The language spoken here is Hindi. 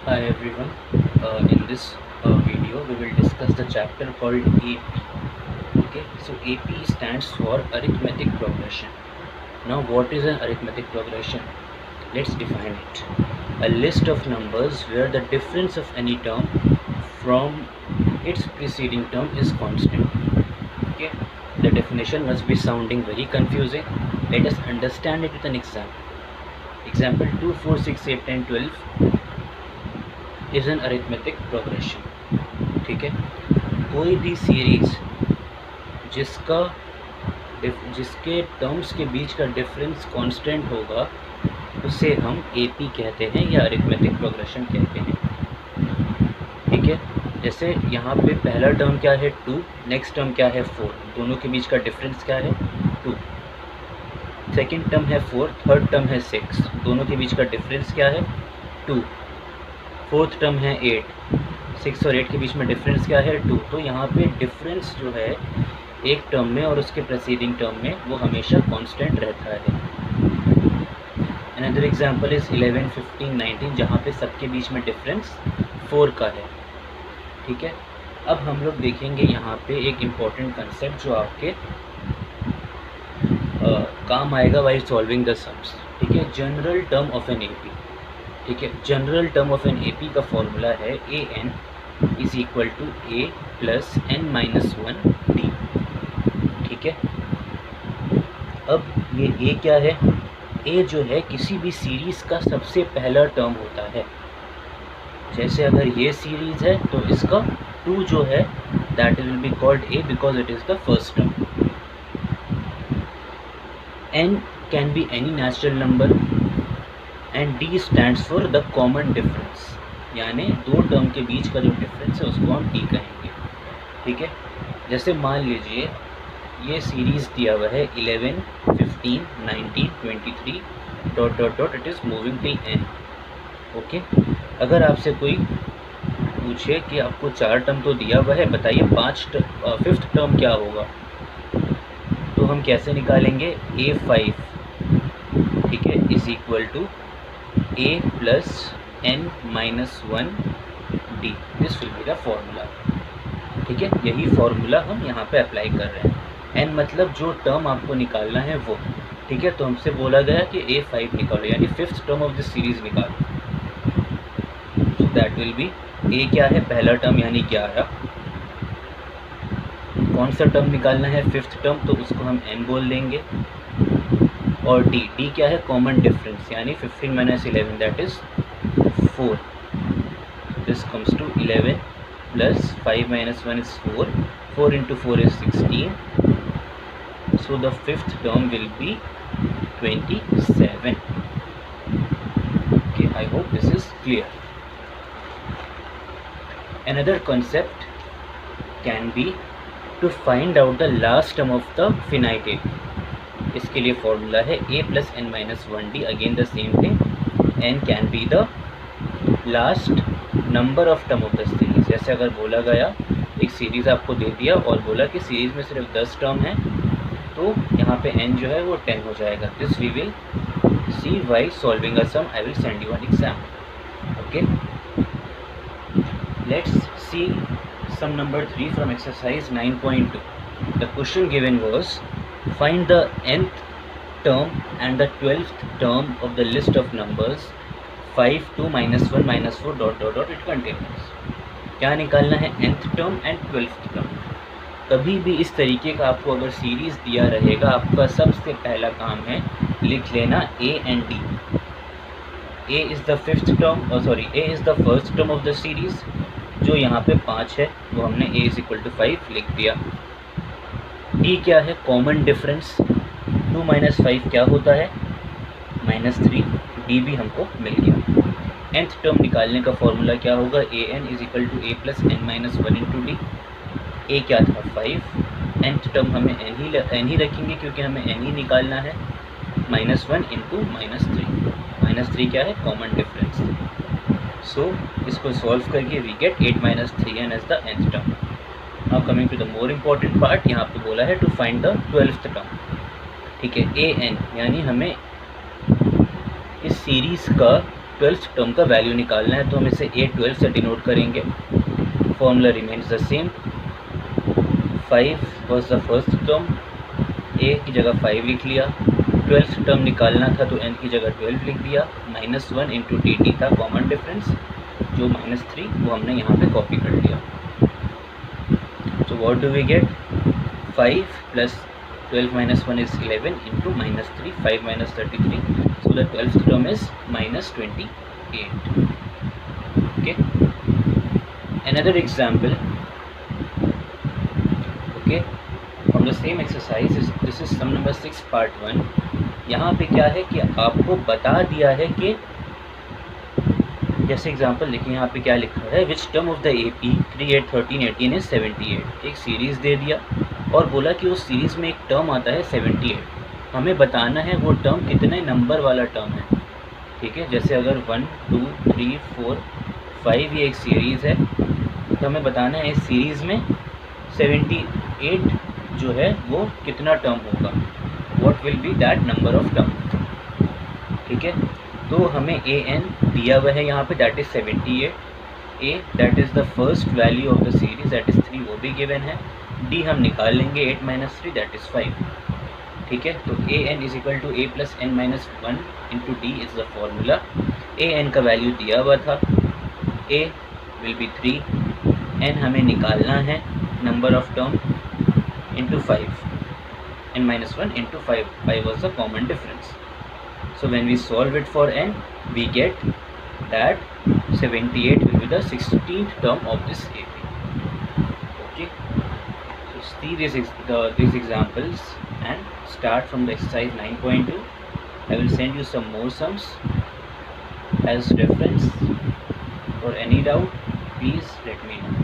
Hi everyone. In this video, we will discuss the chapter called AP. Okay, so AP stands for arithmetic progression. Now, what is an arithmetic progression? Let's define it. A list of numbers where the difference of any term from its preceding term is constant. Okay, the definition must be sounding very confusing. Let us understand it with an example. Example 2, 4, 6, 8, 10, 12 is an arithmetic progression. ठीक है, कोई भी सीरीज़ जिसके टर्म्स के बीच का डिफरेंस कांस्टेंट होगा उसे हम एपी कहते हैं या अरिथमेटिक प्रोग्रेशन कहते हैं. ठीक है, जैसे यहाँ पे पहला टर्म क्या है 2, नेक्स्ट टर्म क्या है 4, दोनों के बीच का डिफरेंस क्या है 2. सेकेंड टर्म है 4, थर्ड टर्म है 6, दोनों के बीच का डिफरेंस क्या है 2. फोर्थ टर्म है 8, 6 और 8 के बीच में डिफरेंस क्या है 2. तो यहाँ पे डिफरेंस जो है एक टर्म में और उसके प्रेसीडिंग टर्म में वो हमेशा कांस्टेंट रहता है. अनदर एग्जांपल इज़ 11, 15, 19 जहाँ पे सबके बीच में डिफरेंस 4 का है. ठीक है, अब हम लोग देखेंगे यहाँ पे एक इम्पॉर्टेंट कंसेप्ट जो आपके काम आएगा वाइल सॉल्विंग द सम्स. ठीक है, general term of an AP. ठीक है, general term of an AP का फॉर्मूला है a n is equal to a plus n minus 1 d. ठीक है, अब ये ए क्या है? ए जो है किसी भी सीरीज़ का सबसे पहला टर्म होता है. जैसे अगर ये सीरीज़ है तो इसका 2 जो है that will be called a because it is the first term. N can be any natural number and D stands for the common difference, यानी दो टर्म के बीच का जो डिफरेंस है उसको हम डी कहेंगे. ठीक है, जैसे मान लीजिए ये सीरीज़ दिया हुआ है 11, 15, 19, 23 dot dot dot it is moving till N. Okay, अगर आपसे कोई पूछे कि आपको 4 टर्म तो दिया हुआ है, बताइए फिफ्थ टर्म क्या होगा, तो हम कैसे निकालेंगे? A5 ठीक है is equal to a plus n minus 1 d. This will be the formula. ठीक है, यही फॉर्मूला हम यहाँ पे अप्लाई कर रहे हैं. n मतलब जो टर्म आपको निकालना है वो. ठीक है, तो हमसे बोला गया कि a5 निकालो, यानी fifth term of this series निकालो. So that will be a क्या है? पहला टर्म यानी 11. कौन सा टर्म निकालना है? फिफ्थ टर्म, तो उसको हम n बोल देंगे. और डी क्या है? कॉमन डिफरेंस, यानी 15 minus 11 that is 4. This comes to 11 plus 5 minus 1 is 4. 4 into 4 is 16. So the fifth term will be 27. Okay, I hope this is clear. Another concept can be to find out the last term of the finite AP. इसके लिए फॉर्मूला है a plus n minus 1 d. Again the same thing, n can be the last number of term of the series. जैसे अगर बोला गया एक सीरीज़ आपको दे दिया और बोला कि सीरीज़ में सिर्फ 10 टर्म है, तो यहाँ पे n जो है वो 10 हो जाएगा. This we will see by solving a sum. I will send you an example. Okay, let's see sum number 3 from exercise 9.2. The question given was find the nth term and the 12th term of the list of numbers 5, 2, minus 1, minus 4 dot dot dot it contains. क्या निकालना है? nth term and 12th term. कभी भी इस तरीके का आपको अगर सीरीज़ दिया रहेगा, आपका सबसे पहला काम है लिख लेना a and d. a is the fifth term, a is the first term of the series. जो यहाँ पे 5 है वो हमने a is equal to 5 लिख दिया. डी क्या है? Common difference. 2 माइनस 5 क्या होता है? -3. डी भी हमको मिल गया. nth टर्म निकालने का फॉर्मूला क्या होगा? A n is equal to a plus n minus 1 into d. A क्या था? 5. nth टर्म हमें एन ही रखेंगे क्योंकि हमें एन ही निकालना है. -1 इंटू -3. -3 क्या है? Common difference. सो इसको सॉल्व करके we get 8 minus 3n as the nth term. Now coming to the more important part, यहाँ पे बोला है to find the 12th term. ठीक है, ए एन यानी हमें इस सीरीज़ का ट्वेल्थ टर्म का वैल्यू निकालना है, तो हम इसे A12 से डिनोट करेंगे. Formula remains the same. 5 was the first term, A की जगह 5 लिख लिया. ट्वेल्थ टर्म निकालना था तो n की जगह 12 लिख दिया. -1 इंटू dt था कॉमन डिफरेंस, जो -3 वो हमने यहाँ पे कॉपी कर लिया. So what do we get? 5 plus 12 minus 1 is 11 into -3, 5 minus 33. So the 12th term is -28. Okay. Another example. Okay. From the same exercise, this is sum number 6 part 1. यहाँ पे क्या है कि आपको बता दिया है कि जैसे एग्जांपल देखिए यहाँ पे क्या लिखा है, which term of the AP 3, 8, 13, 18 is 78. एक सीरीज़ दे दिया और बोला कि उस सीरीज़ में एक टर्म आता है 78. हमें बताना है वो टर्म कितने नंबर वाला टर्म है. ठीक है, जैसे अगर 1, 2, 3, 4, 5 ये एक सीरीज़ है, तो हमें बताना है इस सीरीज़ में 78 जो है वो कितना टर्म होगा. What will be that number of term. ठीक है, तो हमें an दिया हुआ है यहाँ पे, that is 78. a that is the first value of the series, that is 3, वो भी गिवन है. d हम निकाल लेंगे 8 - 3, दैट इज़ 5. ठीक है, तो an is equal to a plus n minus 1 into d is the formula. an का वैल्यू दिया हुआ था, a विल बी 3, n हमें निकालना है number of term into 5, n - 1 into 5, 5 was the common difference. So when we solve it for n, we get that 78 will be the 16th term of this AP. Okay. So see these examples and start from the exercise 9.2. I will send you some more sums as reference. For any doubt, please let me know.